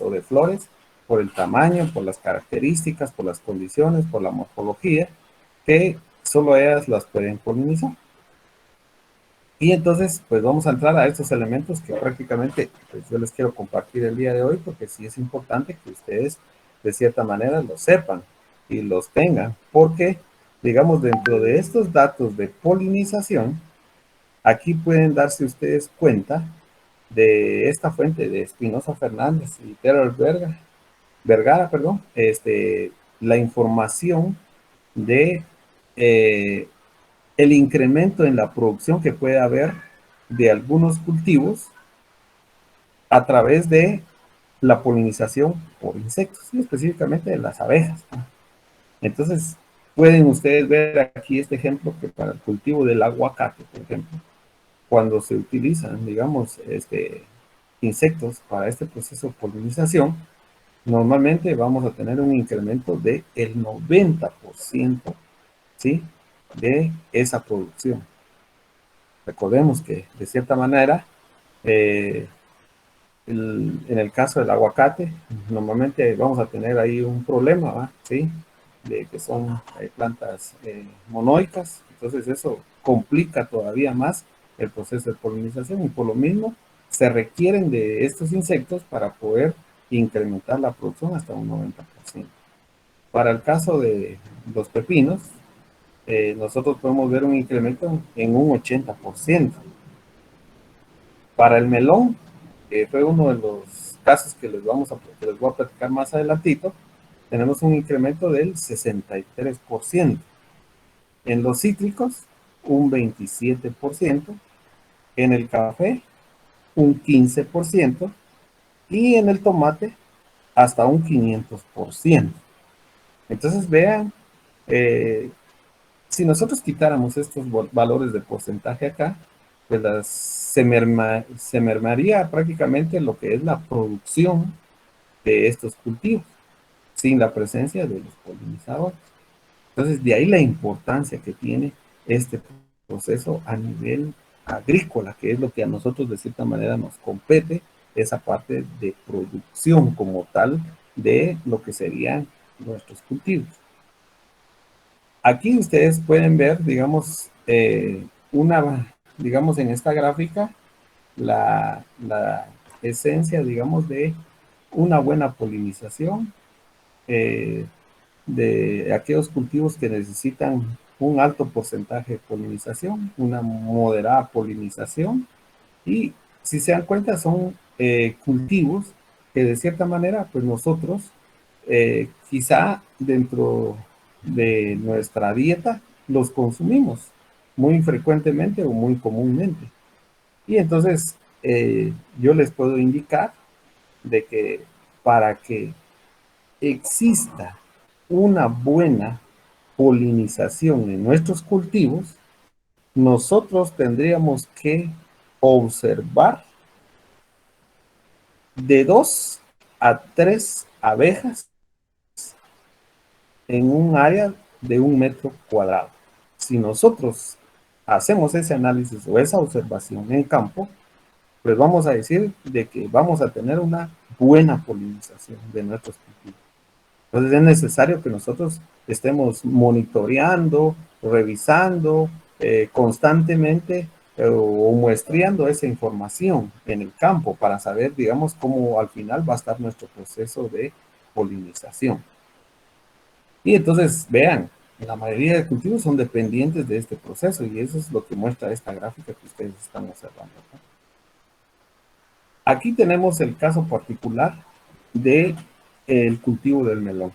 o de flores, por el tamaño, por las características, por las condiciones, por la morfología, que solo ellas las pueden polinizar. Y entonces, pues vamos a entrar a estos elementos que prácticamente pues, yo les quiero compartir el día de hoy, porque sí es importante que ustedes de cierta manera lo sepan y los tengan, porque digamos dentro de estos datos de polinización, aquí pueden darse ustedes cuenta de esta fuente de Espinosa Fernández y Terrell Vergara, perdón, la información de el incremento en la producción que puede haber de algunos cultivos a través de la polinización por insectos, y específicamente de las abejas. Entonces, pueden ustedes ver aquí este ejemplo que para el cultivo del aguacate, por ejemplo, cuando se utilizan, digamos, insectos para este proceso de polinización, normalmente vamos a tener un incremento del 90%, ¿sí? De esa producción. Recordemos que, de cierta manera, eh, en el caso del aguacate, normalmente vamos a tener ahí un problema, ¿va? ¿Sí? De que son plantas monoicas, entonces eso complica todavía más el proceso de polinización y por lo mismo se requieren de estos insectos para poder incrementar la producción hasta un 90%. Para el caso de los pepinos, nosotros podemos ver un incremento en un 80%. Para el melón, que fue uno de los casos que les voy a platicar más adelantito, tenemos un incremento del 63%. En los cítricos, un 27%. En el café, un 15%. Y en el tomate, hasta un 500%. Entonces, vean, eh, si nosotros quitáramos estos valores de porcentaje acá, pues se mermaría prácticamente lo que es la producción de estos cultivos, sin la presencia de los polinizadores. Entonces, de ahí la importancia que tiene este proceso a nivel agrícola, que es lo que a nosotros de cierta manera nos compete, esa parte de producción como tal de lo que serían nuestros cultivos. Aquí ustedes pueden ver, digamos, digamos en esta gráfica, la esencia, digamos, de una buena polinización de aquellos cultivos que necesitan un alto porcentaje de polinización, una moderada polinización, y si se dan cuenta son cultivos que de cierta manera, pues nosotros, quizá dentro de nuestra dieta, los consumimos muy frecuentemente o muy comúnmente. Y entonces yo les puedo indicar de que para que exista una buena polinización en nuestros cultivos, nosotros tendríamos que observar de 2 a 3 en un área de 1 metro cuadrado. Si nosotros hacemos ese análisis o esa observación en campo, pues vamos a decir de que vamos a tener una buena polinización de nuestros cultivos. Entonces es necesario que nosotros estemos monitoreando, revisando constantemente o muestreando esa información en el campo para saber, digamos, cómo al final va a estar nuestro proceso de polinización. Y entonces, vean, la mayoría de cultivos son dependientes de este proceso y eso es lo que muestra esta gráfica que ustedes están observando acá. Aquí tenemos el caso particular de el cultivo del melón.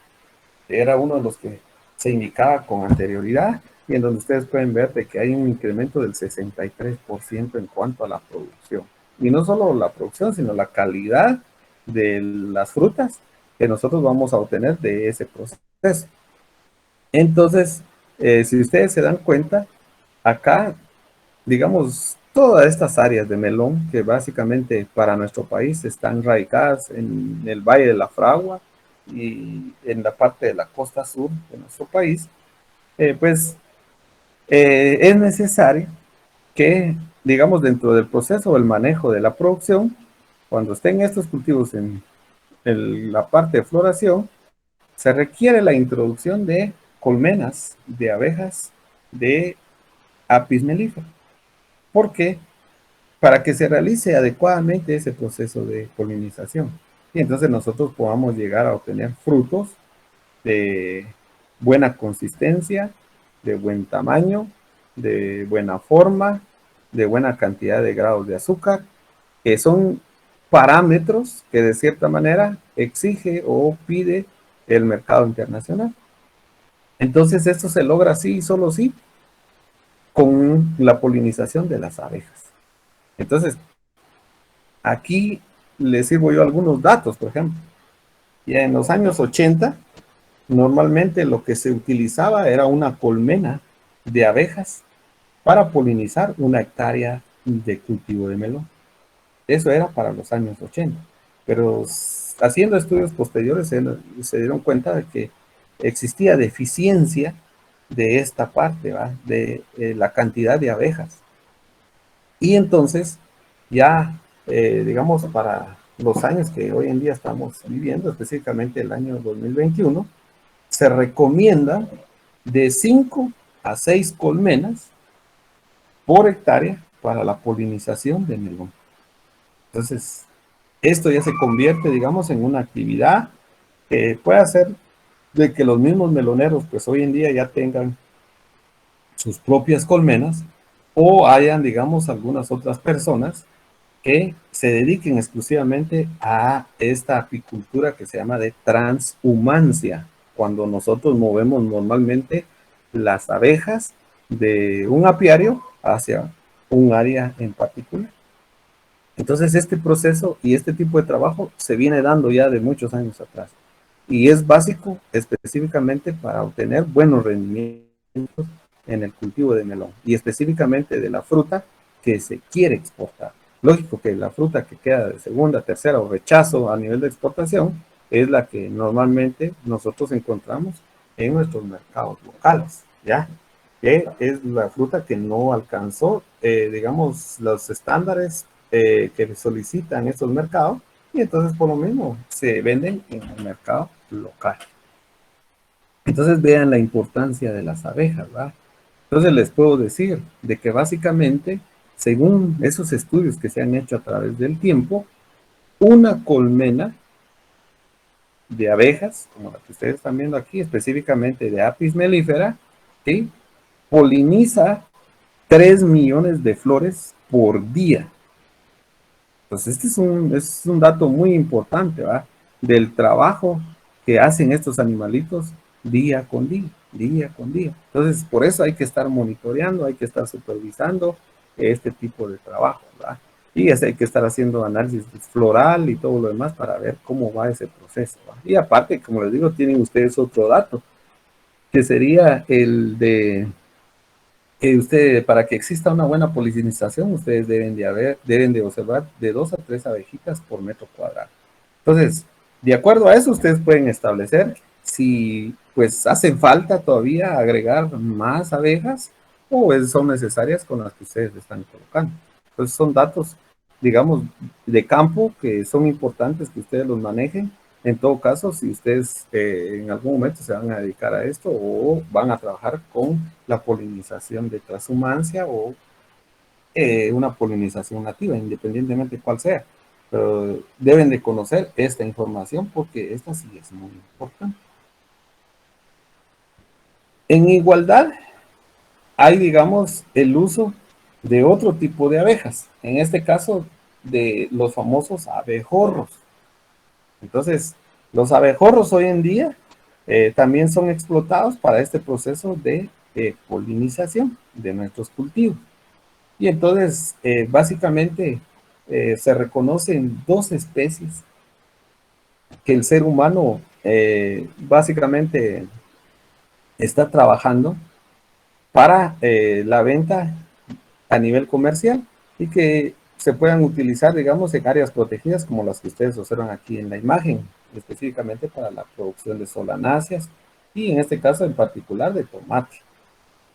Era uno de los que se indicaba con anterioridad y en donde ustedes pueden ver de que hay un incremento del 63% en cuanto a la producción. Y no solo la producción, sino la calidad de las frutas que nosotros vamos a obtener de ese proceso. Entonces, si ustedes se dan cuenta, acá, digamos, todas estas áreas de melón que básicamente para nuestro país están radicadas en el Valle de la Fragua y en la parte de la costa sur de nuestro país, pues es necesario que, digamos, dentro del proceso del manejo de la producción, cuando estén estos cultivos la parte de floración, se requiere la introducción de colmenas de abejas de Apis mellifera. ¿Por qué? Para que se realice adecuadamente ese proceso de polinización. Y entonces nosotros podamos llegar a obtener frutos de buena consistencia, de buen tamaño, de buena forma, de buena cantidad de grados de azúcar, que son parámetros que de cierta manera exige o pide el mercado internacional. Entonces esto se logra así y solo sí con la polinización de las abejas. Entonces, aquí les sirvo yo algunos datos, por ejemplo. Ya en los años 80, normalmente lo que se utilizaba era una colmena de abejas para polinizar una hectárea de cultivo de melón. Eso era para los años 80. Pero haciendo estudios posteriores se dieron cuenta de que existía deficiencia de esta parte, ¿va? De la cantidad de abejas. Y entonces, ya, digamos, para los años que hoy en día estamos viviendo, específicamente el año 2021, se recomienda de 5 a 6 colmenas por hectárea para la polinización de melón. Entonces, esto ya se convierte, digamos, en una actividad que puede hacer de que los mismos meloneros, pues hoy en día ya tengan sus propias colmenas o hayan, digamos, algunas otras personas que se dediquen exclusivamente a esta apicultura que se llama de transhumancia, cuando nosotros movemos normalmente las abejas de un apiario hacia un área en particular. Entonces este proceso y este tipo de trabajo se viene dando ya de muchos años atrás y es básico específicamente para obtener buenos rendimientos en el cultivo de melón y específicamente de la fruta que se quiere exportar. Lógico que la fruta que queda de segunda, tercera o rechazo a nivel de exportación es la que normalmente nosotros encontramos en nuestros mercados locales, ¿ya? Que es la fruta que no alcanzó, digamos, los estándares que solicitan estos mercados y entonces por lo mismo se venden en el mercado local. Entonces vean la importancia de las abejas, ¿va? Entonces les puedo decir de que básicamente, según esos estudios que se han hecho a través del tiempo, una colmena de abejas, como la que ustedes están viendo aquí, específicamente de Apis mellifera, ¿sí? Poliniza 3 millones de flores por día. Pues este es un dato muy importante, ¿va? Del trabajo que hacen estos animalitos día con día, día con día. Entonces, por eso hay que estar monitoreando, hay que estar supervisando este tipo de trabajo, ¿va? Y hay que estar haciendo análisis floral y todo lo demás para ver cómo va ese proceso, ¿va? Y aparte, como les digo, tienen ustedes otro dato, que sería el de para que exista una buena polinización, ustedes deben de observar de 2 a 3 abejitas por metro cuadrado. Entonces, de acuerdo a eso, ustedes pueden establecer si pues hacen falta todavía agregar más abejas o son necesarias con las que ustedes están colocando. Entonces, son datos, digamos, de campo que son importantes que ustedes los manejen. En todo caso, si ustedes en algún momento se van a dedicar a esto o van a trabajar con la polinización de transhumancia o una polinización nativa, independientemente cuál sea. Pero deben de conocer esta información porque esta sí es muy importante. En igualdad hay, digamos, el uso de otro tipo de abejas, en este caso de los famosos abejorros. Entonces, los abejorros hoy en día también son explotados para este proceso de polinización de nuestros cultivos. Y entonces, básicamente, se reconocen 2 especies que el ser humano básicamente está trabajando para la venta a nivel comercial y que se puedan utilizar, digamos, en áreas protegidas como las que ustedes observan aquí en la imagen, específicamente para la producción de solanáceas y en este caso en particular de tomate.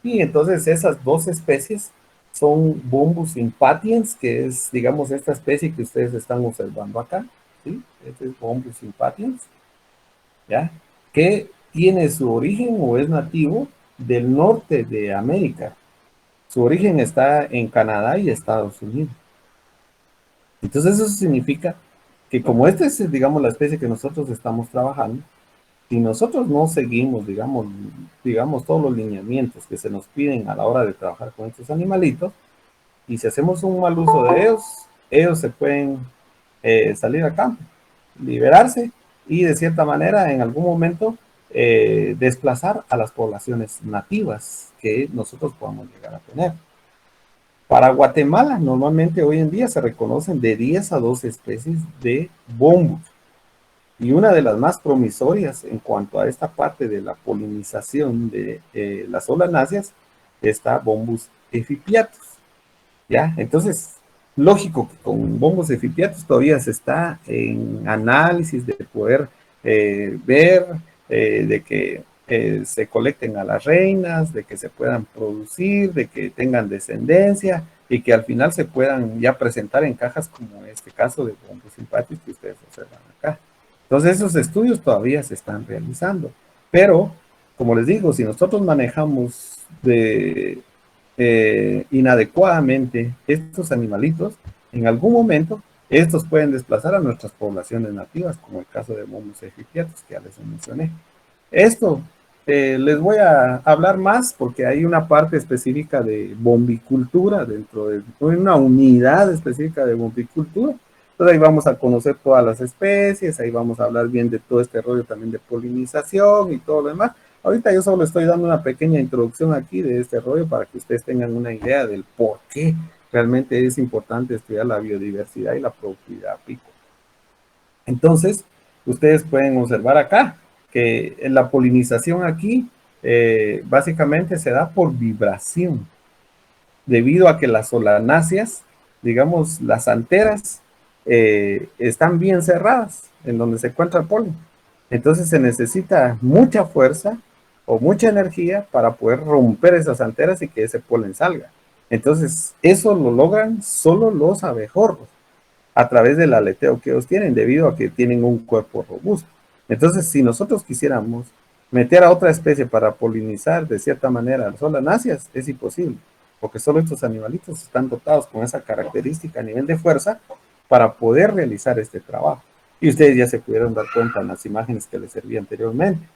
Y entonces esas 2 especies son Bombus impatiens, que es, digamos, esta especie que ustedes están observando acá, ¿sí? Este es Bombus impatiens, ¿ya? Que tiene su origen o es nativo del norte de América. Su origen está en Canadá y Estados Unidos. Entonces eso significa que como esta es, digamos, la especie que nosotros estamos trabajando, si nosotros no seguimos, digamos, todos los lineamientos que se nos piden a la hora de trabajar con estos animalitos, y si hacemos un mal uso de ellos, ellos se pueden salir a campo, liberarse y de cierta manera en algún momento desplazar a las poblaciones nativas que nosotros podamos llegar a tener. Para Guatemala, normalmente hoy en día se reconocen de 10 a 12 especies de bombos. Y una de las más promisorias en cuanto a esta parte de la polinización de las solanáceas está Bombus efipiatus. ¿Ya? Entonces, lógico que con Bombus efipiatus todavía se está en análisis de poder ver, de que se colecten a las reinas, de que se puedan producir, de que tengan descendencia y que al final se puedan ya presentar en cajas como este caso de Bombus sympatis que ustedes observan acá. Entonces, esos estudios todavía se están realizando. Pero, como les digo, si nosotros manejamos inadecuadamente estos animalitos, en algún momento estos pueden desplazar a nuestras poblaciones nativas, como el caso de Momus efipiatus, que ya les mencioné. Esto les voy a hablar más porque hay una parte específica de bombicultura dentro de una unidad específica de bombicultura. Entonces ahí vamos a conocer todas las especies, ahí vamos a hablar bien de todo este rollo también de polinización y todo lo demás. Ahorita yo solo estoy dando una pequeña introducción aquí de este rollo para que ustedes tengan una idea del por qué realmente es importante estudiar la biodiversidad y la productividad apícola. Entonces, ustedes pueden observar acá que la polinización aquí básicamente se da por vibración, debido a que las solanáceas, digamos, las anteras, están bien cerradas en donde se encuentra el polen. Entonces se necesita mucha fuerza o mucha energía para poder romper esas anteras y que ese polen salga. Entonces, eso lo logran solo los abejorros a través del aleteo que ellos tienen, debido a que tienen un cuerpo robusto. Entonces, si nosotros quisiéramos meter a otra especie para polinizar de cierta manera las solanáceas, es imposible, porque solo estos animalitos están dotados con esa característica a nivel de fuerza para poder realizar este trabajo. Y ustedes ya se pudieron dar cuenta en las imágenes que les serví anteriormente,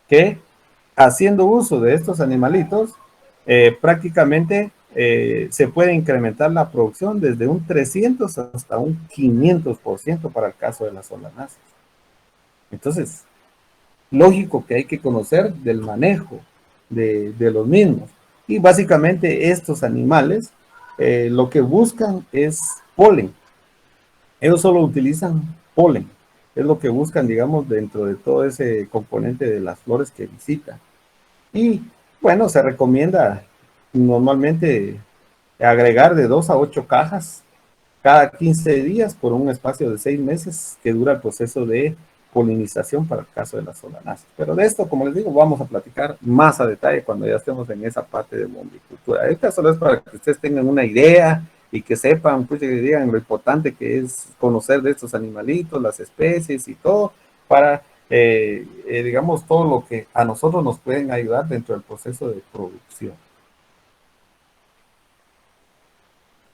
que haciendo uso de estos animalitos, prácticamente se puede incrementar la producción desde un 300 hasta un 500% para el caso de las solanáceas. Entonces, lógico que hay que conocer del manejo de los mismos. Y básicamente estos animales lo que buscan es polen. Ellos solo utilizan polen. Es lo que buscan, digamos, dentro de todo ese componente de las flores que visitan. Y bueno, se recomienda normalmente agregar de 2 a 8 cajas cada 15 días por un espacio de 6 meses que dura el proceso de polinización para el caso de las solanáceas. Pero de esto, como les digo, vamos a platicar más a detalle cuando ya estemos en esa parte de bombicultura. Esta solo es para que ustedes tengan una idea y que sepan, pues que digan lo importante que es conocer de estos animalitos, las especies y todo, para, digamos, todo lo que a nosotros nos pueden ayudar dentro del proceso de producción.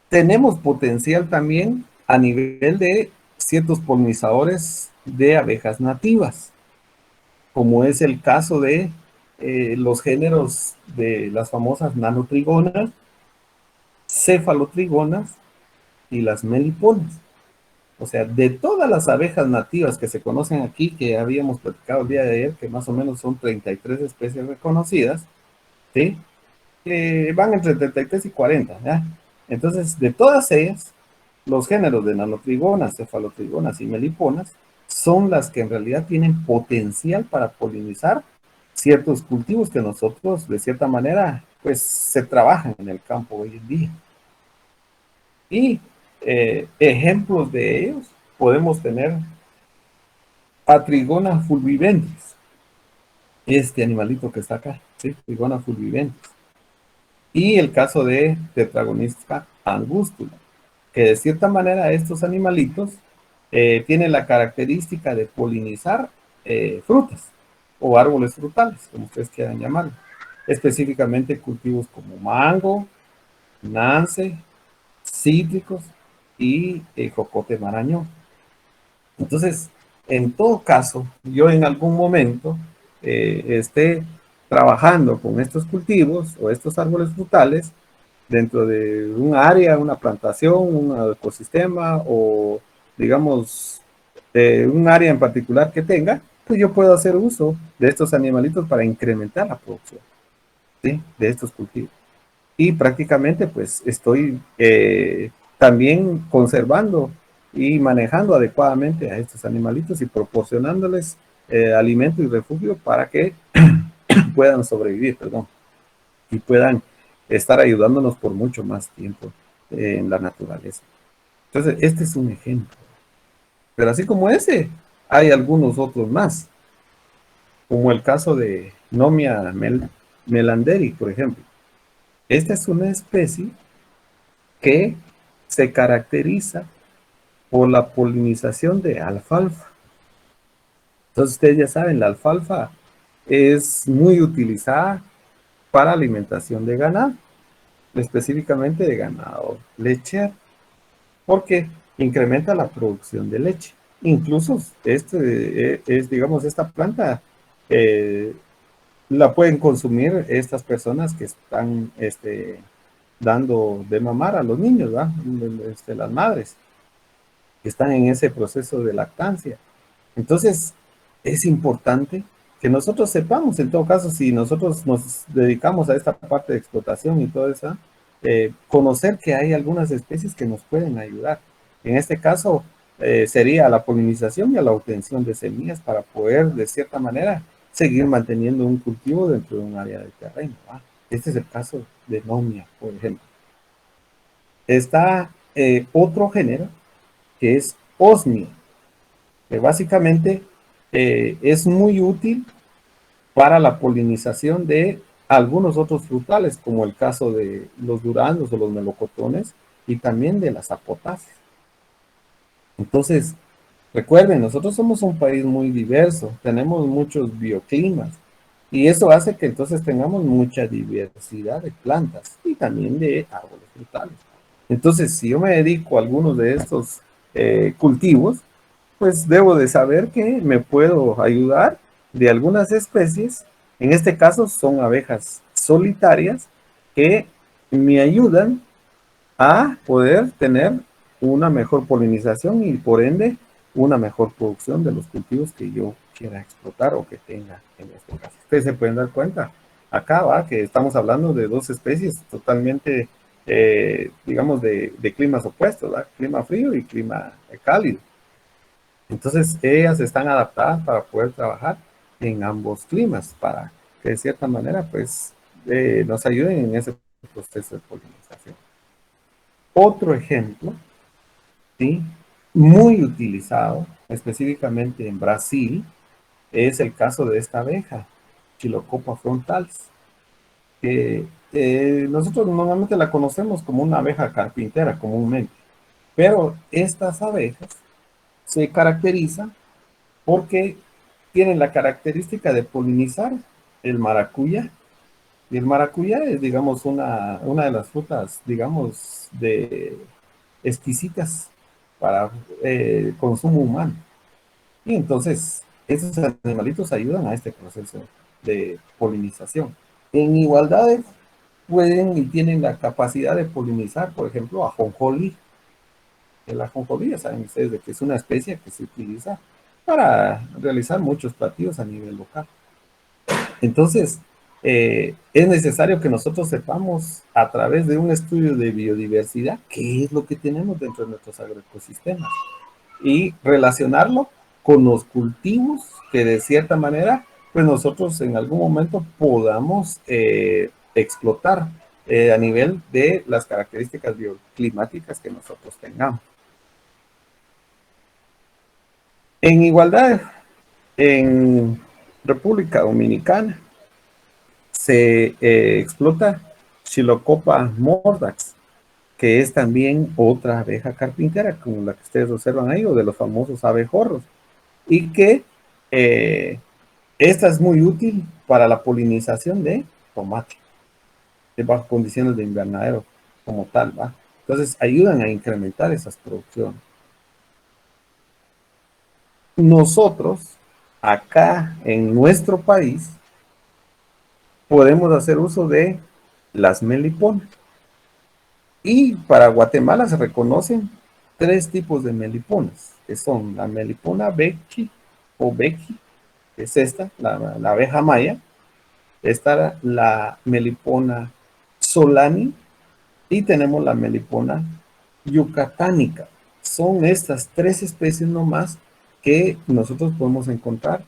Tenemos potencial también a nivel de ciertos polinizadores de abejas nativas, como es el caso de los géneros de las famosas nanotrigonas, cefalotrigonas y las meliponas. O sea, de todas las abejas nativas que se conocen aquí, que habíamos platicado el día de ayer, que más o menos son 33 especies reconocidas, ¿sí? Van entre 33 y 40, ¿ya? Entonces, de todas ellas, los géneros de nanotrigonas, cefalotrigonas y meliponas son las que en realidad tienen potencial para polinizar ciertos cultivos que nosotros, de cierta manera, pues se trabajan en el campo hoy en día. Y ejemplos de ellos podemos tener a Trigona fulviventis, este animalito que está acá, ¿sí? Trigona fulviventis. Y el caso de Tetragonistica angustula, que de cierta manera estos animalitos tiene la característica de polinizar frutas o árboles frutales, como ustedes quieran llamarlo. Específicamente cultivos como mango, nance, cítricos y jocote marañón. Entonces, en todo caso, yo en algún momento esté trabajando con estos cultivos o estos árboles frutales dentro de un área, una plantación, un ecosistema o, digamos, un área en particular que tenga, pues yo puedo hacer uso de estos animalitos para incrementar la producción, ¿sí?, de estos cultivos. Y prácticamente pues estoy también conservando y manejando adecuadamente a estos animalitos y proporcionándoles alimento y refugio para que puedan sobrevivir, perdón, y puedan estar ayudándonos por mucho más tiempo en la naturaleza. Entonces, este es un ejemplo. Pero así como ese, hay algunos otros más, como el caso de Nomia melanderi, por ejemplo. Esta es una especie que se caracteriza por la polinización de alfalfa. Entonces, ustedes ya saben, la alfalfa es muy utilizada para alimentación de ganado, específicamente de ganado lechero, porque incrementa la producción de leche. Incluso digamos, esta planta eh, la pueden consumir estas personas que están dando de mamar a los niños, ¿verdad? Las madres que están en ese proceso de lactancia. Entonces, es importante que nosotros sepamos, en todo caso, si nosotros nos dedicamos a esta parte de explotación y todo eso, conocer que hay algunas especies que nos pueden ayudar. En este caso, sería la polinización y la obtención de semillas para poder, de cierta manera, seguir manteniendo un cultivo dentro de un área de terreno, ¿va? Este es el caso de Nomia, por ejemplo. Está otro género que es Osmia, que básicamente es muy útil para la polinización de algunos otros frutales, como el caso de los duraznos o los melocotones, y también de las zapotáceas. Entonces, recuerden, nosotros somos un país muy diverso, tenemos muchos bioclimas, y eso hace que entonces tengamos mucha diversidad de plantas y también de árboles frutales. Entonces, si yo me dedico a algunos de estos cultivos, pues debo de saber que me puedo ayudar de algunas especies. En este caso son abejas solitarias que me ayudan a poder tener una mejor polinización y por ende una mejor producción de los cultivos que yo quiera explotar o que tenga en este caso. Ustedes se pueden dar cuenta, acá va que estamos hablando de dos especies totalmente, digamos, de climas opuestos, ¿verdad? Clima frío y clima cálido. Entonces, ellas están adaptadas para poder trabajar en ambos climas, para que de cierta manera, pues, nos ayuden en ese proceso de polinización. Otro ejemplo, ¿sí?, muy utilizado, específicamente en Brasil, es el caso de esta abeja, Chilocopa frontalis, que nosotros normalmente la conocemos como una abeja carpintera comúnmente, pero estas abejas se caracterizan porque tienen la característica de polinizar el maracuyá. Y el maracuyá es, digamos, una de las frutas, digamos, de exquisitas para consumo humano. Y entonces, esos animalitos ayudan a este proceso de polinización. En igualdad pueden y tienen la capacidad de polinizar, por ejemplo, ajonjolí. El ajonjolí, ya saben ustedes de que es una especie que se utiliza para realizar muchos platillos a nivel local. Entonces, es necesario que nosotros sepamos a través de un estudio de biodiversidad qué es lo que tenemos dentro de nuestros agroecosistemas y relacionarlo con los cultivos que de cierta manera, pues nosotros en algún momento podamos explotar a nivel de las características bioclimáticas que nosotros tengamos. En igualdad, en República Dominicana se explota Chilocopa mordax. que es también otra abeja carpintera, como la que ustedes observan ahí, o de los famosos abejorros, y que esta es muy útil para la polinización de tomate, de bajo condiciones de invernadero como tal, ¿va? Entonces ayudan a incrementar esas producciones. Nosotros, acá en nuestro país, podemos hacer uso de las meliponas. Y para Guatemala se reconocen tres tipos de meliponas, que son la melipona bequi o bequi, que es esta, la abeja maya, esta la melipona solani, y tenemos la melipona yucatánica. Son estas tres especies nomás que nosotros podemos encontrar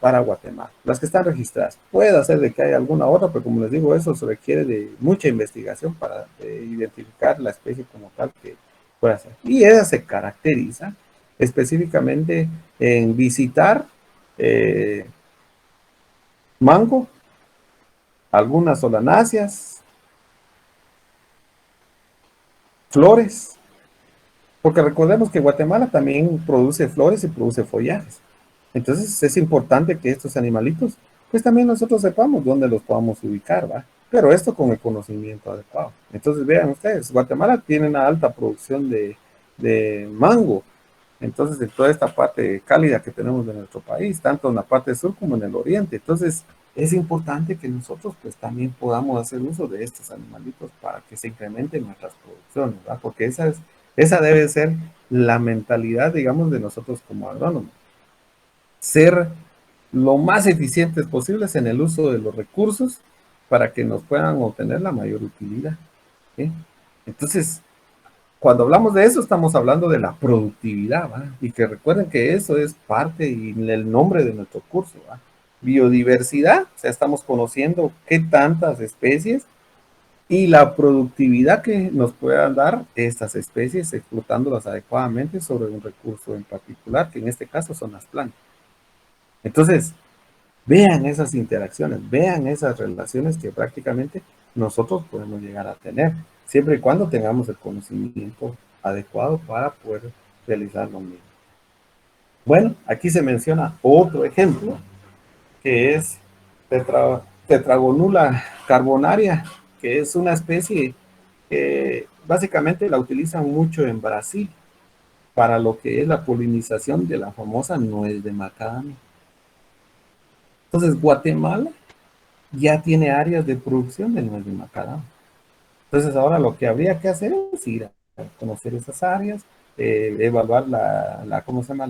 para Guatemala, las que están registradas. Puede ser de que haya alguna otra, pero como les digo, eso se requiere de mucha investigación para identificar la especie como tal que pueda ser. Y ella se caracteriza específicamente en visitar eh, mango, algunas solanáceas, flores, porque recordemos que Guatemala también produce flores y produce follajes. Entonces es importante que estos animalitos, pues también nosotros sepamos dónde los podamos ubicar, ¿va? Pero esto con el conocimiento adecuado. Entonces vean ustedes, Guatemala tiene una alta producción de mango. Entonces, en toda esta parte cálida que tenemos de nuestro país, tanto en la parte sur como en el oriente. Entonces, es importante que nosotros pues también podamos hacer uso de estos animalitos para que se incrementen nuestras producciones, ¿verdad? Porque esa debe ser la mentalidad, digamos, de nosotros como agrónomos. Ser lo más eficientes posibles en el uso de los recursos para que nos puedan obtener la mayor utilidad, ¿sí? Entonces, cuando hablamos de eso, estamos hablando de la productividad, ¿va? Y que recuerden que eso es parte y el nombre de nuestro curso, ¿va? Biodiversidad, o sea, estamos conociendo qué tantas especies y la productividad que nos puedan dar estas especies explotándolas adecuadamente sobre un recurso en particular, que en este caso son las plantas. Entonces, vean esas interacciones, vean esas relaciones que prácticamente nosotros podemos llegar a tener, siempre y cuando tengamos el conocimiento adecuado para poder realizar lo mismo. Bueno, aquí se menciona otro ejemplo, que es Tetragonula carbonaria, que es una especie que básicamente la utilizan mucho en Brasil para lo que es la polinización de la famosa nuez de macadamia. Entonces, Guatemala ya tiene áreas de producción de nuez de macadamia. Entonces ahora lo que habría que hacer es ir a conocer esas áreas, evaluar ¿cómo se llama?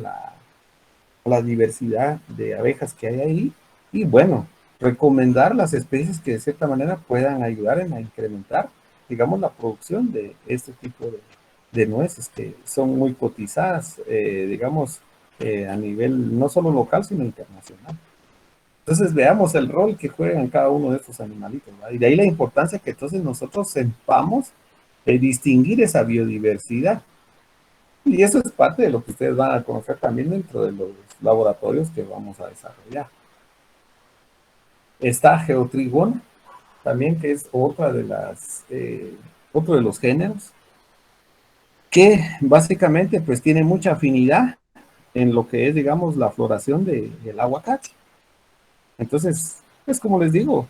La diversidad de abejas que hay ahí y bueno, recomendar las especies que de cierta manera puedan ayudar en a incrementar, digamos, la producción de este tipo de nueces que son muy cotizadas, digamos, a nivel no solo local, sino internacional. Entonces veamos el rol que juegan cada uno de estos animalitos, ¿verdad? Y de ahí la importancia que entonces nosotros sepamos distinguir esa biodiversidad. Y eso es parte de lo que ustedes van a conocer también dentro de los laboratorios que vamos a desarrollar. Está Geotrigona, también que es otro de los géneros, que básicamente pues tiene mucha afinidad en lo que es, digamos, la floración del aguacate. Entonces, pues como les digo,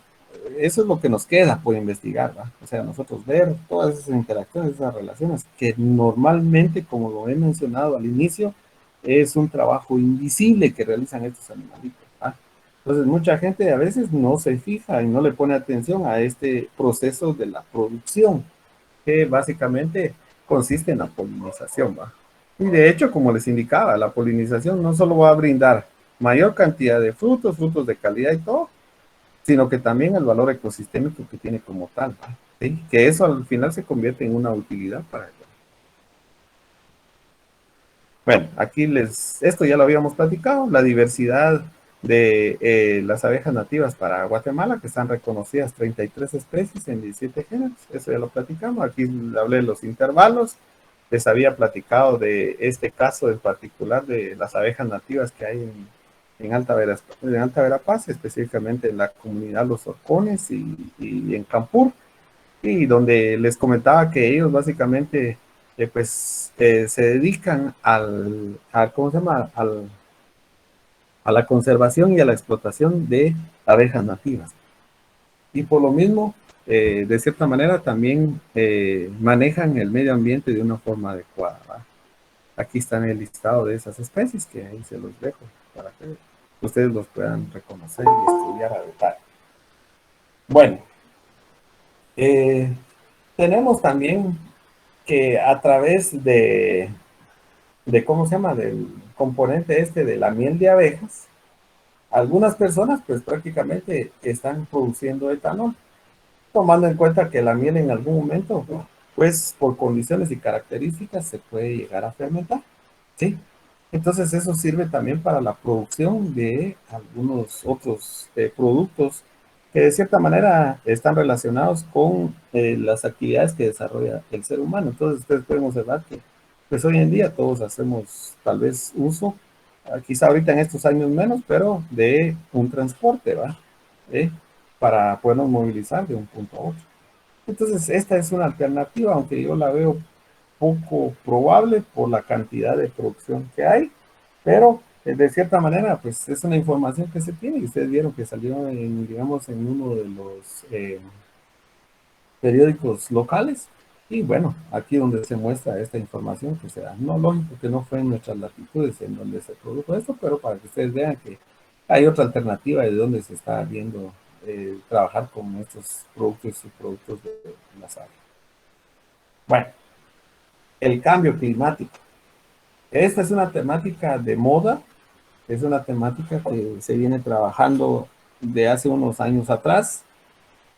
eso es lo que nos queda por investigar, ¿va? O sea, nosotros ver todas esas interacciones, esas relaciones, que normalmente, como lo he mencionado al inicio, es un trabajo invisible que realizan estos animalitos, ¿va? Entonces, mucha gente a veces no se fija y no le pone atención a este proceso de la producción, que básicamente consiste en la polinización, ¿va? Y de hecho, como les indicaba, la polinización no solo va a brindar mayor cantidad de frutos, frutos de calidad y todo, sino que también el valor ecosistémico que tiene como tal, ¿va? ¿Sí? Que eso al final se convierte en una utilidad para ellos. Bueno, esto ya lo habíamos platicado, la diversidad de las abejas nativas para Guatemala, que están reconocidas 33 especies en 17 géneros, eso ya lo platicamos, aquí hablé de los intervalos, les había platicado de este caso en particular de las abejas nativas que hay en Alta Verapaz, específicamente en la comunidad Los Horcones y en Campur. y donde les comentaba que ellos básicamente se dedican ¿cómo se llama? A la conservación y a la explotación de abejas nativas. Y por lo mismo, de cierta manera, también manejan el medio ambiente de una forma adecuada, ¿va? Aquí está en el listado de esas especies, que ahí se los dejo para que ustedes los puedan reconocer y estudiar a detalle. Bueno, eh, tenemos también que a través ¿cómo se llama? Del componente este de la miel de abejas, algunas personas pues prácticamente están produciendo etanol, tomando en cuenta que la miel en algún momento, pues por condiciones y características se puede llegar a fermentar, ¿sí? Entonces eso sirve también para la producción de algunos otros productos que de cierta manera están relacionados con las actividades que desarrolla el ser humano. Entonces ustedes pueden observar que pues hoy en día todos hacemos tal vez uso, quizá ahorita en estos años menos, pero de un transporte, ¿va? ¿Eh? Para podernos movilizar de un punto a otro. Entonces esta es una alternativa, aunque yo la veo poco probable por la cantidad de producción que hay, pero de cierta manera, pues es una información que se tiene y ustedes vieron que salió en, digamos, en uno de los periódicos locales. Y bueno, aquí donde se muestra esta información, que sea, no lógico que no fue en nuestras latitudes en donde se produjo esto, pero para que ustedes vean que hay otra alternativa de donde se está viendo trabajar con estos productos y subproductos de las aves. Bueno, el cambio climático. Esta es una temática de moda, es una temática que se viene trabajando de hace unos años atrás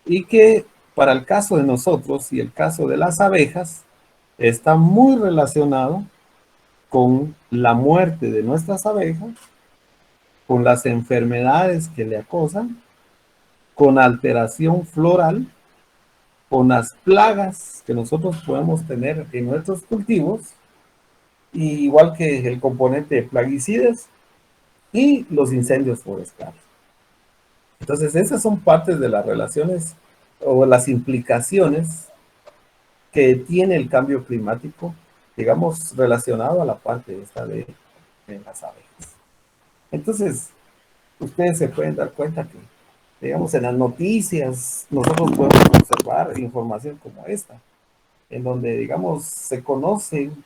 y que para el caso de nosotros y el caso de las abejas está muy relacionado con la muerte de nuestras abejas, con las enfermedades que le acosan, con alteración floral, con las plagas que nosotros podemos tener en nuestros cultivos, y igual que el componente de plaguicidas y los incendios forestales. Entonces, esas son partes de las relaciones o las implicaciones que tiene el cambio climático, digamos, relacionado a la parte esta de las abejas. Entonces, ustedes se pueden dar cuenta que, digamos, en las noticias nosotros podemos observar información como esta, en donde, digamos, se conocen,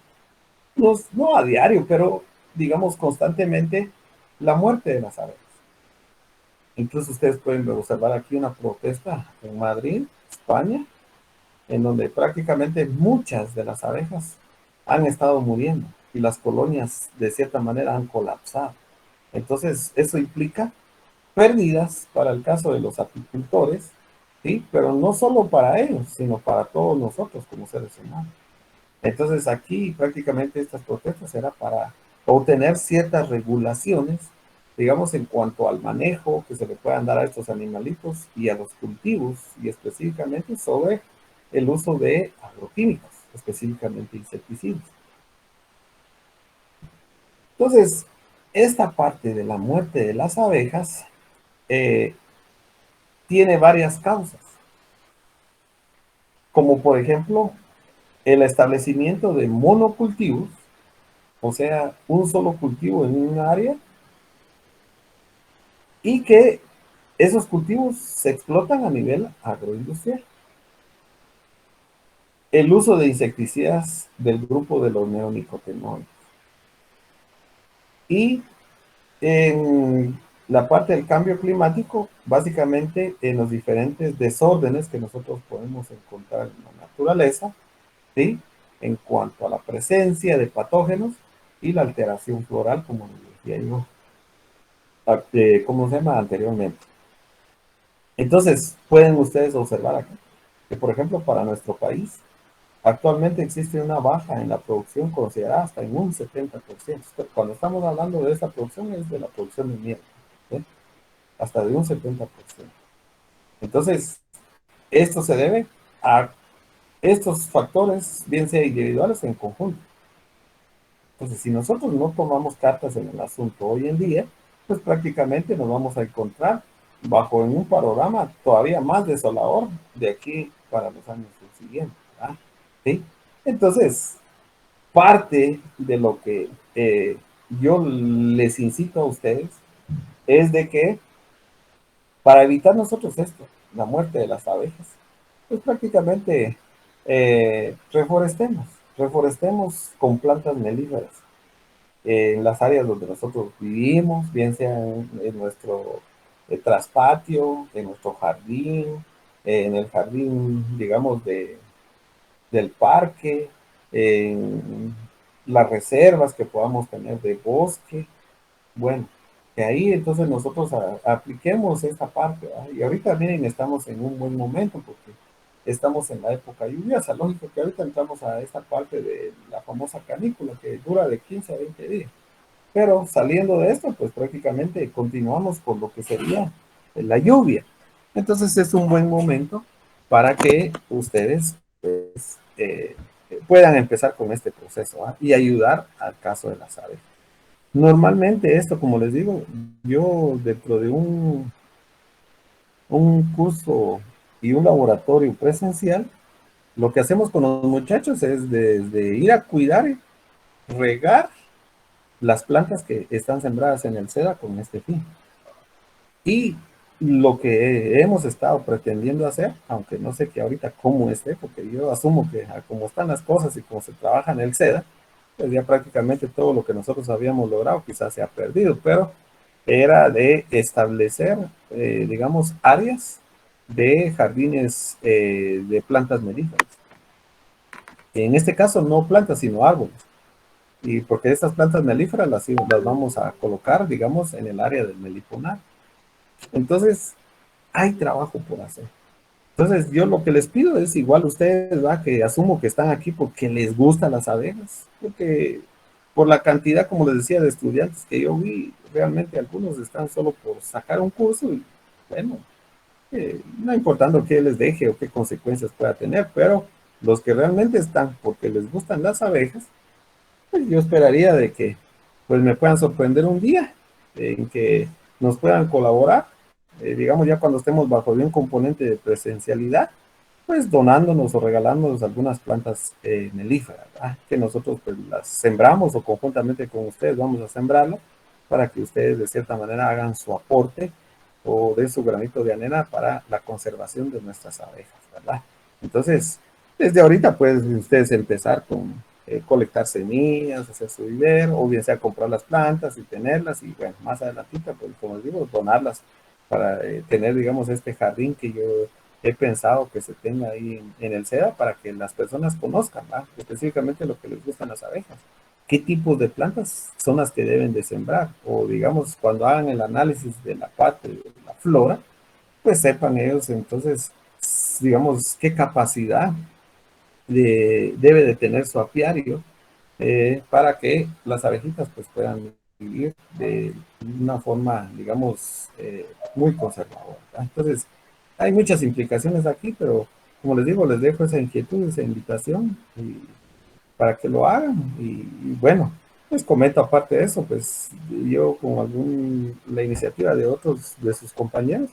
no a diario, pero, digamos, constantemente la muerte de las abejas. Incluso ustedes pueden observar aquí una protesta en Madrid, España, en donde prácticamente muchas de las abejas han estado muriendo y las colonias de cierta manera han colapsado. Entonces, eso implica pérdidas para el caso de los apicultores, ¿sí? Pero no solo para ellos, sino para todos nosotros como seres humanos. Entonces, aquí prácticamente estas protestas era para obtener ciertas regulaciones, digamos, en cuanto al manejo que se le puedan dar a estos animalitos y a los cultivos, y específicamente sobre el uso de agroquímicos, específicamente insecticidas. Entonces, esta parte de la muerte de las abejas eh, tiene varias causas, como por ejemplo el establecimiento de monocultivos, o sea, un solo cultivo en un área, y que esos cultivos se explotan a nivel agroindustrial. El uso de insecticidas del grupo de los neonicotinoides. Y en la parte del cambio climático, básicamente en los diferentes desórdenes que nosotros podemos encontrar en la naturaleza, ¿sí? En cuanto a la presencia de patógenos y la alteración floral, como decía yo, ¿cómo se llama anteriormente? Entonces, pueden ustedes observar acá que, por ejemplo, para nuestro país, actualmente existe una baja en la producción considerada hasta en un 70%. Cuando estamos hablando de esta producción, es de la producción de miel, ¿sí? Hasta de un 70%. Entonces, esto se debe a estos factores, bien sea individuales o en conjunto. Entonces, si nosotros no tomamos cartas en el asunto hoy en día, pues prácticamente nos vamos a encontrar bajo en un panorama todavía más desolador de aquí para los años siguientes. ¿Verdad? ¿Sí? Entonces, parte de lo que yo les incito a ustedes es de que para evitar nosotros esto, la muerte de las abejas, pues prácticamente reforestemos con plantas melíferas en las áreas donde nosotros vivimos, bien sea en nuestro traspatio, en nuestro jardín, en el jardín, digamos, del parque, en las reservas que podamos tener de bosque. Bueno, que ahí entonces nosotros apliquemos esta parte, ¿verdad? Y ahorita, miren, estamos en un buen momento porque estamos en la época lluviosa. Lógico que ahorita entramos a esta parte de la famosa canícula que dura de 15 a 20 días. Pero saliendo de esto, pues prácticamente continuamos con lo que sería la lluvia. Entonces es un buen momento para que ustedes pues, puedan empezar con este proceso, ¿ah? Y ayudar al caso de las aves. Normalmente esto, como les digo, yo dentro de un curso y un laboratorio presencial, lo que hacemos con los muchachos es desde ir a cuidar, regar las plantas que están sembradas en el SEDA con este fin. Y lo que hemos estado pretendiendo hacer, aunque no sé que ahorita cómo esté, porque yo asumo que como están las cosas y como se trabaja en el SEDA, pues ya prácticamente todo lo que nosotros habíamos logrado quizás se ha perdido, pero era de establecer, digamos, áreas de jardines de plantas melíferas. En este caso no plantas, sino árboles. Y porque estas plantas melíferas las vamos a colocar, digamos, en el área del meliponar. Entonces, hay trabajo por hacer. Entonces, yo lo que les pido es igual ustedes, ¿va? Que asumo que están aquí porque les gustan las abejas, porque por la cantidad, como les decía, de estudiantes que yo vi, realmente algunos están solo por sacar un curso y, bueno, no importando qué les deje o qué consecuencias pueda tener, pero los que realmente están porque les gustan las abejas, pues yo esperaría de que pues me puedan sorprender un día, en que nos puedan colaborar, digamos ya cuando estemos bajo de un componente de presencialidad, pues donándonos o regalándonos algunas plantas melíferas, ¿verdad? Que nosotros pues las sembramos o conjuntamente con ustedes vamos a sembrarlas para que ustedes de cierta manera hagan su aporte o den su granito de arena para la conservación de nuestras abejas, ¿verdad? Entonces, desde ahorita pueden ustedes empezar con colectar semillas, hacer su vivero, o bien sea comprar las plantas y tenerlas, y bueno, más adelantito, pues como les digo, donarlas para tener, digamos, este jardín que yo he pensado que se tenga ahí en el SEDA para que las personas conozcan, ¿va? Específicamente lo que les gustan las abejas. ¿Qué tipos de plantas son las que deben de sembrar? O digamos, cuando hagan el análisis de la parte de la flora, pues sepan ellos entonces, digamos, qué capacidad debe de tener su apiario para que las abejitas pues puedan vivir de una forma, digamos, muy conservadora, ¿verdad? Entonces, hay muchas implicaciones aquí, pero como les digo, les dejo esa inquietud, esa invitación y para que lo hagan. Y bueno, les comento aparte de eso, pues yo con la iniciativa de otros de sus compañeros,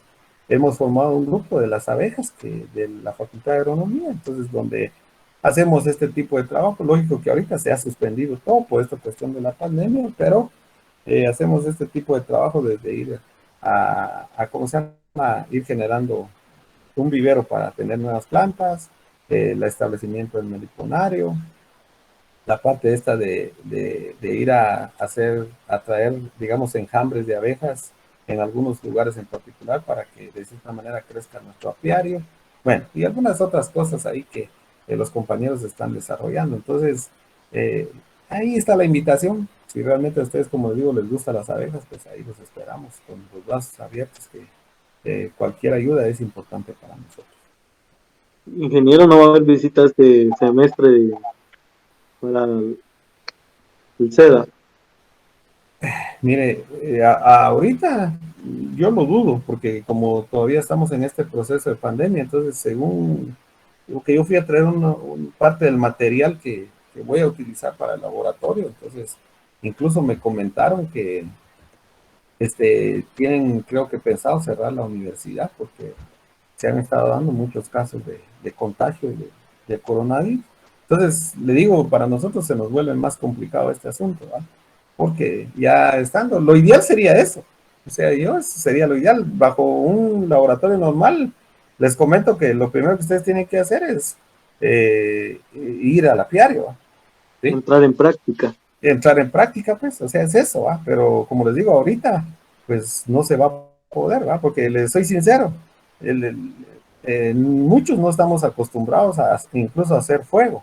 hemos formado un grupo de las abejas de la Facultad de Agronomía, entonces donde hacemos este tipo de trabajo. Lógico que ahorita se ha suspendido todo por esta cuestión de la pandemia, pero hacemos este tipo de trabajo desde ir ¿cómo se llama? Ir generando un vivero para tener nuevas plantas, el establecimiento del meliponario, la parte esta de ir a hacer, a traer, digamos, enjambres de abejas en algunos lugares en particular para que de cierta manera crezca nuestro apiario. Bueno, y algunas otras cosas ahí que los compañeros están desarrollando. Entonces, eh, ahí está la invitación. Si realmente a ustedes, como les digo, les gustan las abejas, pues ahí los esperamos con los brazos abiertos, que cualquier ayuda es importante para nosotros. Ingeniero, no va a haber visita este semestre para el SEDA. Mire, ahorita yo lo dudo, porque como todavía estamos en este proceso de pandemia, entonces según lo que yo fui a traer parte del material que voy a utilizar para el laboratorio, entonces incluso me comentaron que tienen, creo que pensado cerrar la universidad, porque se han estado dando muchos casos de contagio de coronavirus. Entonces, le digo, para nosotros se nos vuelve más complicado este asunto, ¿va? Porque ya estando, lo ideal sería eso. O sea, yo, eso sería lo ideal. Bajo un laboratorio normal, les comento que lo primero que ustedes tienen que hacer es ir al apiario, ¿va? ¿Sí? Entrar en práctica. Entrar en práctica, pues, o sea, es eso, ¿va? Pero como les digo ahorita, pues no se va a poder, ¿va? Porque les soy sincero, muchos no estamos acostumbrados a incluso a hacer fuego.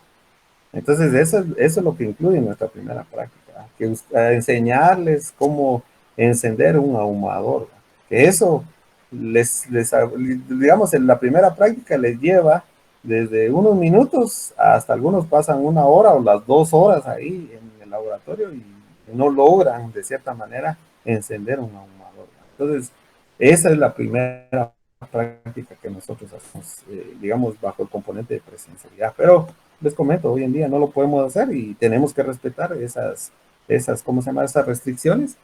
Entonces, eso es lo que incluye nuestra primera práctica, que a enseñarles cómo encender un ahumador, ¿va? Que eso digamos, en la primera práctica les lleva desde unos minutos hasta algunos pasan una hora o las 2 horas ahí en el laboratorio y no logran de cierta manera encender un ahumador, ¿va? Entonces, esa es la primera práctica que nosotros hacemos, digamos, bajo el componente de presencialidad. Pero les comento, hoy en día no lo podemos hacer y tenemos que respetar ¿cómo se llama? Esas restricciones.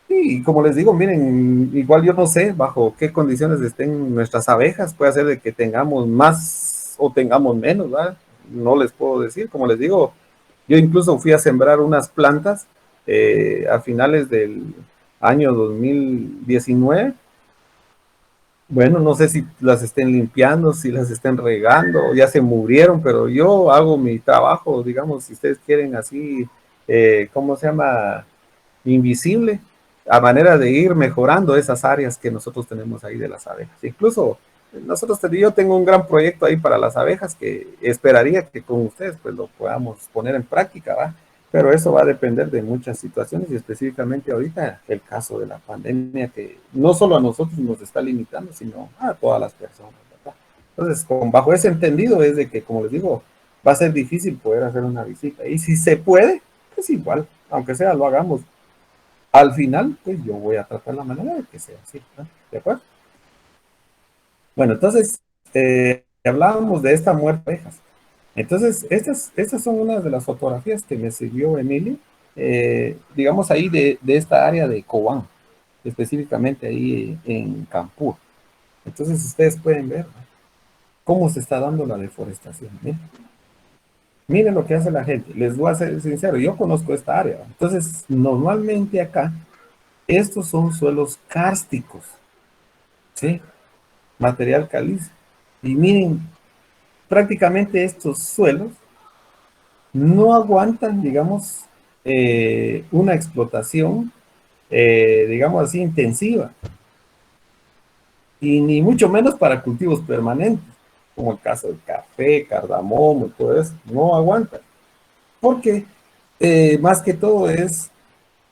Y como les digo, miren, igual yo no sé bajo qué condiciones estén nuestras abejas, puede ser de que tengamos más o tengamos menos, ¿verdad? No les puedo decir, como les digo, yo incluso fui a sembrar unas plantas a finales del año 2019. Bueno, no sé si las estén limpiando, si las estén regando, ya se murieron, pero yo hago mi trabajo, digamos, si ustedes quieren así, ¿cómo se llama? Invisible, a manera de ir mejorando esas áreas que nosotros tenemos ahí de las abejas. Incluso yo tengo un gran proyecto ahí para las abejas que esperaría que con ustedes pues lo podamos poner en práctica, ¿va? Pero eso va a depender de muchas situaciones y específicamente ahorita el caso de la pandemia que no solo a nosotros nos está limitando, sino a todas las personas, ¿verdad? Entonces, bajo ese entendido es de que, como les digo, va a ser difícil poder hacer una visita. Y si se puede, pues igual, aunque sea, lo hagamos. Al final, pues yo voy a tratar la manera de que sea así, ¿no? ¿De acuerdo? Bueno, entonces, hablábamos de esta muerte de abejas. Entonces, estas son unas de las fotografías que me sirvió Emilio, digamos ahí de esta área de Cobán, específicamente ahí en Campur. Entonces, ustedes pueden ver, ¿no?, cómo se está dando la deforestación. Miren, miren lo que hace la gente. Les voy a ser sincero, yo conozco esta área. Entonces, normalmente acá, estos son suelos kársticos, ¿sí? Material calizo. Y miren, prácticamente estos suelos no aguantan, digamos, una explotación, digamos así, intensiva, y ni mucho menos para cultivos permanentes, como el caso del café, cardamomo y todo eso, no aguantan, porque más que todo es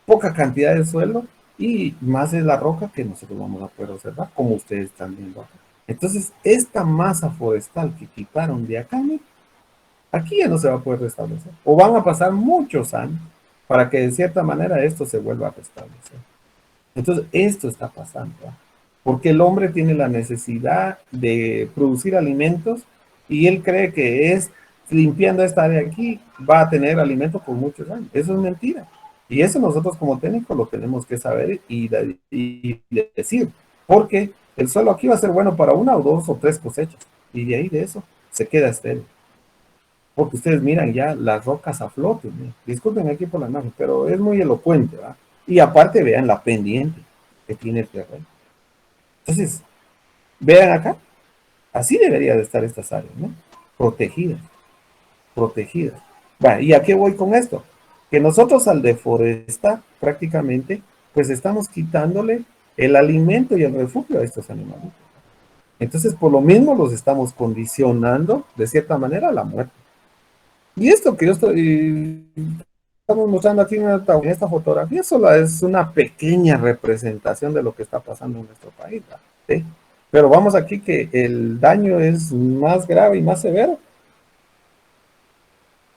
poca cantidad de suelo y más es la roca que nosotros vamos a poder observar, como ustedes están viendo acá. Entonces, esta masa forestal que quitaron de acá, aquí ya no se va a poder restablecer. O van a pasar muchos años para que de cierta manera esto se vuelva a restablecer. Entonces, esto está pasando, ¿eh? Porque el hombre tiene la necesidad de producir alimentos y él cree que es limpiando esta área aquí va a tener alimento por muchos años. Eso es mentira. Y eso nosotros como técnicos lo tenemos que saber y decir, porque el suelo aquí va a ser bueno para una o dos o tres cosechas y de ahí de eso se queda estéril. Porque ustedes miran ya las rocas a flote, ¿no? Disculpen aquí por la imagen, pero es muy elocuente, ¿verdad? Y aparte vean la pendiente que tiene el terreno. Entonces, vean acá, así debería de estar estas áreas, ¿no? Protegidas, protegidas. Bueno, ¿y a qué voy con esto? Que nosotros al deforestar prácticamente, pues estamos quitándole el alimento y el refugio a estos animales. Entonces, por lo mismo los estamos condicionando, de cierta manera, a la muerte. Y esto que yo estamos mostrando aquí en esta fotografía solo es una pequeña representación de lo que está pasando en nuestro país, ¿sí? Pero vamos aquí que el daño es más grave y más severo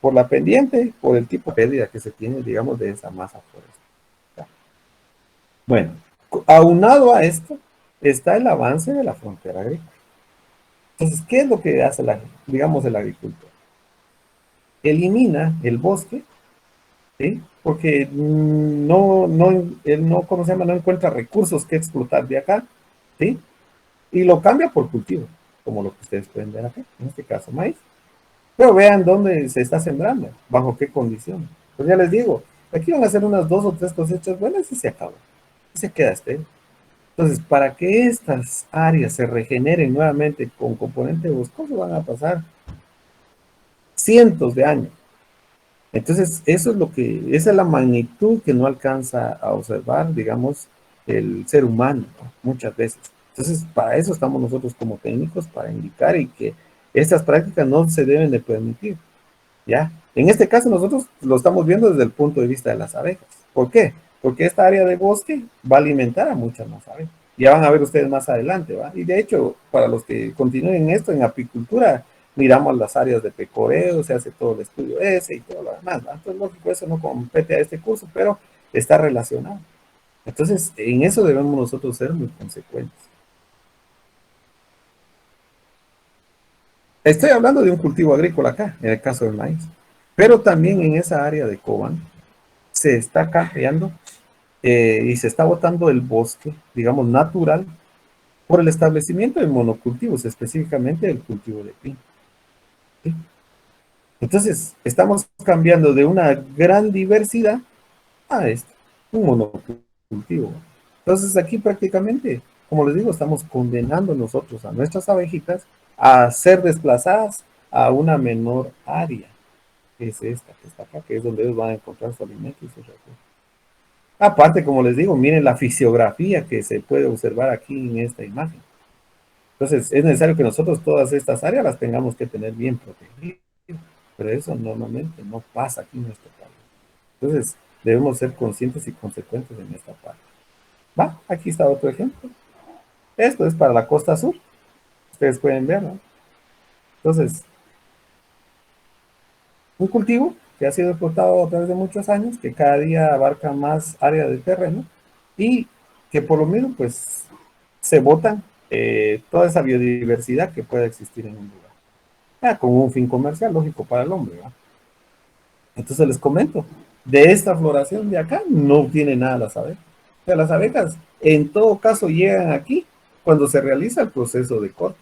por la pendiente, por el tipo de pérdida que se tiene, digamos, de esa masa forestal. Bueno, aunado a esto está el avance de la frontera agrícola. Entonces, ¿qué es lo que hace digamos, el agricultor? Elimina el bosque, ¿sí? Porque él no, ¿cómo se llama? No encuentra recursos que explotar de acá, ¿sí? Y lo cambia por cultivo. como lo que ustedes pueden ver acá, en este caso maíz. Pero vean dónde se está sembrando, bajo qué condiciones. Pues ya les digo, aquí van a hacer unas 2 o 3 cosechas buenas y se acaba. Y se queda estéril. Entonces, para que estas áreas se regeneren nuevamente con componente boscoso, van a pasar cientos de años. Entonces, eso es lo que, esa es la magnitud que no alcanza a observar, digamos, el ser humano, ¿no? Muchas veces. Entonces, para eso estamos nosotros como técnicos, para indicar y que estas prácticas no se deben de permitir. ¿Ya? En este caso nosotros lo estamos viendo desde el punto de vista de las abejas. ¿Por qué? Porque esta área de bosque va a alimentar a muchas más abejas. Ya van a ver ustedes más adelante, ¿va? Y de hecho, para los que continúen en esto, en apicultura, miramos las áreas de pecoreo, se hace todo el estudio ese y todo lo demás, ¿va? Entonces, lógico, eso no compete a este curso, pero está relacionado. Entonces, en eso debemos nosotros ser muy consecuentes. Estoy hablando de un cultivo agrícola acá, en el caso del maíz, pero también en esa área de Cobán se está cambiando y se está botando el bosque, digamos, natural, por el establecimiento de monocultivos, específicamente el cultivo de pino. ¿Sí? Entonces, estamos cambiando de una gran diversidad a esto, un monocultivo. Entonces, aquí prácticamente, como les digo, estamos condenando nosotros a nuestras abejitas a ser desplazadas a una menor área, que es esta, que está acá, que es donde ellos van a encontrar su alimento y sus recursos. Aparte, como les digo, miren la fisiografía que se puede observar aquí en esta imagen. Entonces, es necesario que nosotros todas estas áreas las tengamos que tener bien protegidas, pero eso normalmente no pasa aquí en nuestro país. Entonces, debemos ser conscientes y consecuentes en esta parte. ¿Va? Aquí está otro ejemplo. Esto es para la costa sur. Ustedes pueden ver, ¿no? Entonces, un cultivo que ha sido explotado a través de muchos años, que cada día abarca más área de terreno y que por lo mismo, pues, se botan toda esa biodiversidad que pueda existir en un lugar. Con un fin comercial, lógico, para el hombre, ¿va? Entonces les comento, de esta floración de acá no tiene nada las abejas. O sea, las abejas en todo caso llegan aquí cuando se realiza el proceso de corte.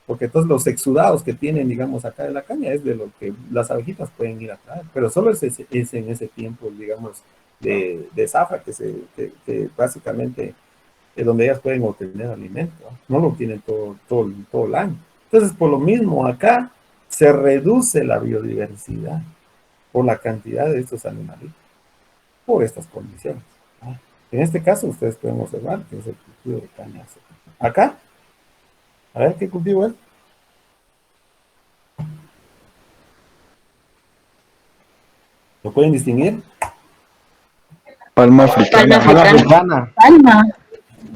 Porque entonces los exudados que tienen, digamos, acá de la caña es de lo que las abejitas pueden ir a traer. Pero solo es en ese tiempo, digamos, de zafra que básicamente es donde ellas pueden obtener alimento, ¿no? No lo tienen todo el año. Entonces, por lo mismo, acá se reduce la biodiversidad por la cantidad de estos animales, por estas condiciones, ¿no? En este caso, ustedes pueden observar que es el cultivo de caña. Acá, a ver qué cultivo es. ¿Lo pueden distinguir? Palma Palma africana. africana. Palma.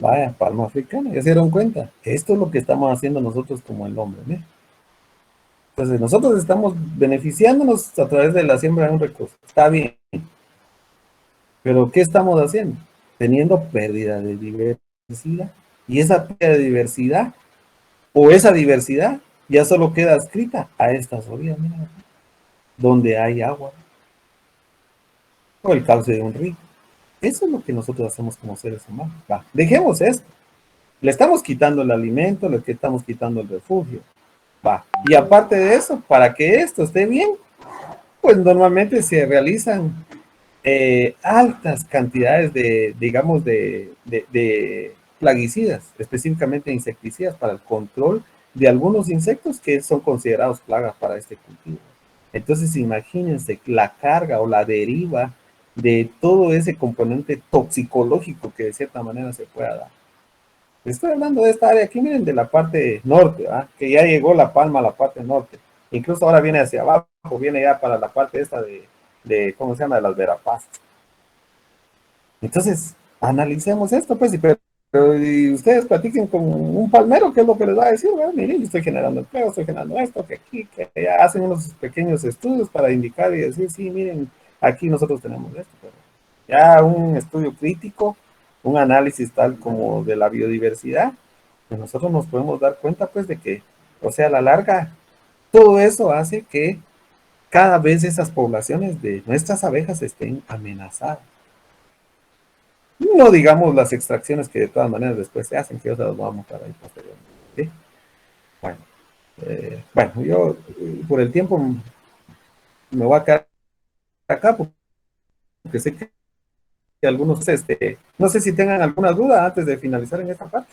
Vaya, palma africana, ya se dieron cuenta. Esto es lo que estamos haciendo nosotros como el hombre, ¿no? Entonces, nosotros estamos beneficiándonos a través de la siembra de un recurso. Está bien. Pero ¿qué estamos haciendo? Teniendo pérdida de diversidad. Y esa pérdida de diversidad, o esa diversidad, ya solo queda adscrita a estas orillas, mira, donde hay agua, o el cauce de un río. Eso es lo que nosotros hacemos como seres humanos. Va, dejemos esto. Le estamos quitando el alimento, le estamos quitando el refugio. Va. Y aparte de eso, para que esto esté bien, pues normalmente se realizan altas cantidades de, digamos, de plaguicidas, específicamente insecticidas para el control de algunos insectos que son considerados plagas para este cultivo. Entonces, imagínense la carga o la deriva de todo ese componente toxicológico que de cierta manera se pueda dar. Estoy hablando de esta área aquí, miren, de la parte norte, ¿verdad? Que ya llegó La Palma a la parte norte. Incluso ahora viene hacia abajo, viene ya para la parte esta ¿cómo se llama? De las Verapaz. Entonces, analicemos esto, pues, y ustedes platiquen con un palmero, ¿qué es lo que les va a decir? Bueno, miren, yo estoy generando empleo, estoy generando esto, que aquí, que ya hacen unos pequeños estudios para indicar y decir, sí, miren, aquí nosotros tenemos esto, pero ya un estudio crítico, un análisis tal como de la biodiversidad, pues nosotros nos podemos dar cuenta, pues, de que, o sea, a la larga, todo eso hace que cada vez esas poblaciones de nuestras abejas estén amenazadas. No digamos las extracciones que de todas maneras después se hacen, que ya los vamos a mostrar ahí posteriormente, ¿sí? Bueno, bueno, yo por el tiempo me voy a quedar acá porque sé que algunos, no sé si tengan alguna duda antes de finalizar en esta parte.